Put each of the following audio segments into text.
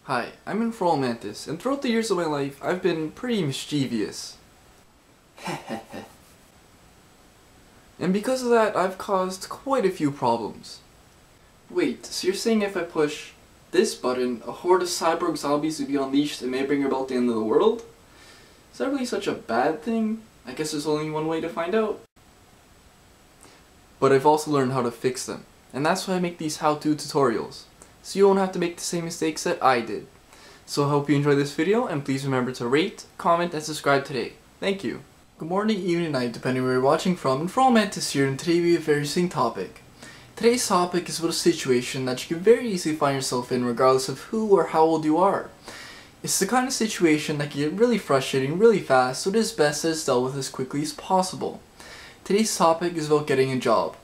Hi, I'm InformalMantis, and throughout the years of my life, I've been pretty mischievous. And because of that, I've caused quite a few problems. Wait, so you're saying if I push this button, a horde of cyborg zombies will be unleashed and may bring about the end of the world? Is that really such a bad thing? I guess there's only one way to find out. But I've also learned how to fix them, and that's why I make these how-to tutorials, so you won't have to make the same mistakes that I did. So I hope you enjoyed this video, and please remember to rate, comment, and subscribe today. Thank you. Good morning, evening, night, depending where you're watching from. InformalMantis here, and today we have a very interesting topic. Today's topic is about a situation that you can very easily find yourself in regardless of who or how old you are. It's the kind of situation that can get really frustrating really fast, so it is best that it's dealt with as quickly as possible. Today's topic is about getting a job.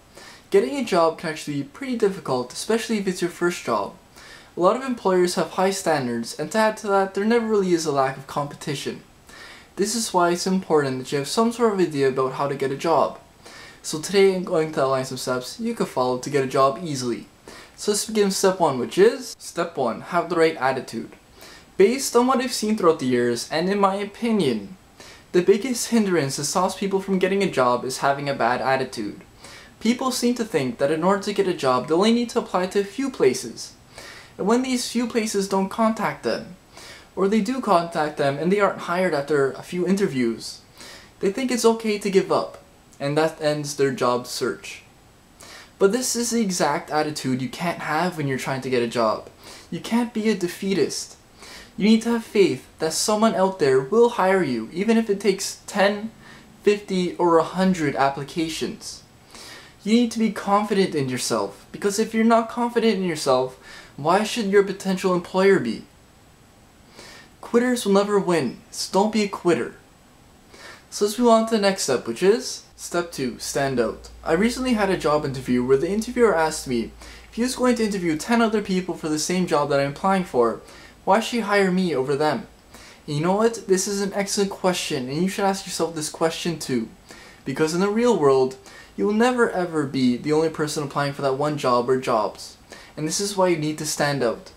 Getting a job can actually be pretty difficult, especially if it's your first job. A lot of employers have high standards, and to add to that, there never really is a lack of competition. This is why it's important that you have some sort of idea about how to get a job. So today I'm going to outline some steps you can follow to get a job easily. So let's begin with step 1, which is, step 1, have the right attitude. Based on what I've seen throughout the years, and in my opinion, the biggest hindrance that stops people from getting a job is having a bad attitude. People seem to think that in order to get a job, they'll only need to apply to a few places. And when these few places don't contact them, or they do contact them and they aren't hired after a few interviews, they think it's okay to give up, and that ends their job search. But this is the exact attitude you can't have when you're trying to get a job. You can't be a defeatist. You need to have faith that someone out there will hire you, even if it takes 10, 50, or 100 applications. You need to be confident in yourself, because if you're not confident in yourself, why should your potential employer be? Quitters will never win, so don't be a quitter. So let's move on to the next step, which is step 2, stand out. I recently had a job interview where the interviewer asked me if he was going to interview 10 other people for the same job that I'm applying for, why should he hire me over them? And you know what? This is an excellent question, and you should ask yourself this question too. Because in the real world, you will never ever be the only person applying for that one job or jobs. And this is why you need to stand out.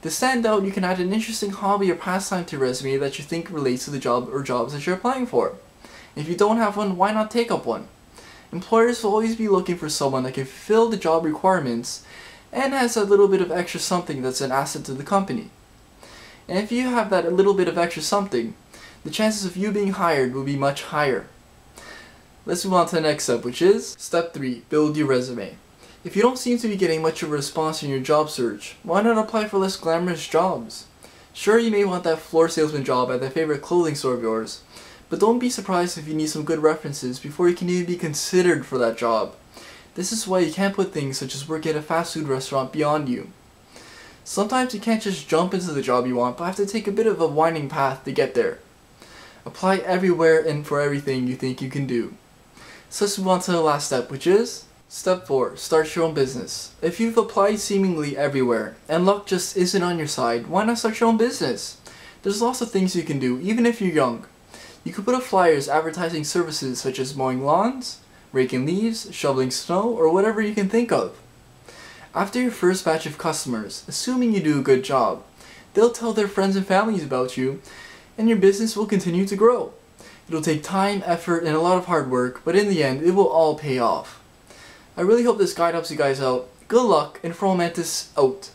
To stand out, you can add an interesting hobby or pastime to your resume that you think relates to the job or jobs that you're applying for. And if you don't have one, why not take up one? Employers will always be looking for someone that can fulfill the job requirements and has a little bit of extra something that's an asset to the company. And if you have that little bit of extra something, the chances of you being hired will be much higher. Let's move on to the next step, which is step 3, build your resume. If you don't seem to be getting much of a response in your job search, why not apply for less glamorous jobs? Sure, you may want that floor salesman job at that favorite clothing store of yours, but don't be surprised if you need some good references before you can even be considered for that job. This is why you can't put things such as work at a fast food restaurant beyond you. Sometimes you can't just jump into the job you want, but have to take a bit of a winding path to get there. Apply everywhere and for everything you think you can do. So let's move on to the last step, which is step 4, start your own business. If you've applied seemingly everywhere, and luck just isn't on your side, why not start your own business? There's lots of things you can do, even if you're young. You could put up flyers advertising services such as mowing lawns, raking leaves, shoveling snow, or whatever you can think of. After your first batch of customers, assuming you do a good job, they'll tell their friends and families about you, and your business will continue to grow. It'll take time, effort, and a lot of hard work, but in the end, it will all pay off. I really hope this guide helps you guys out. Good luck, InformalMantis out.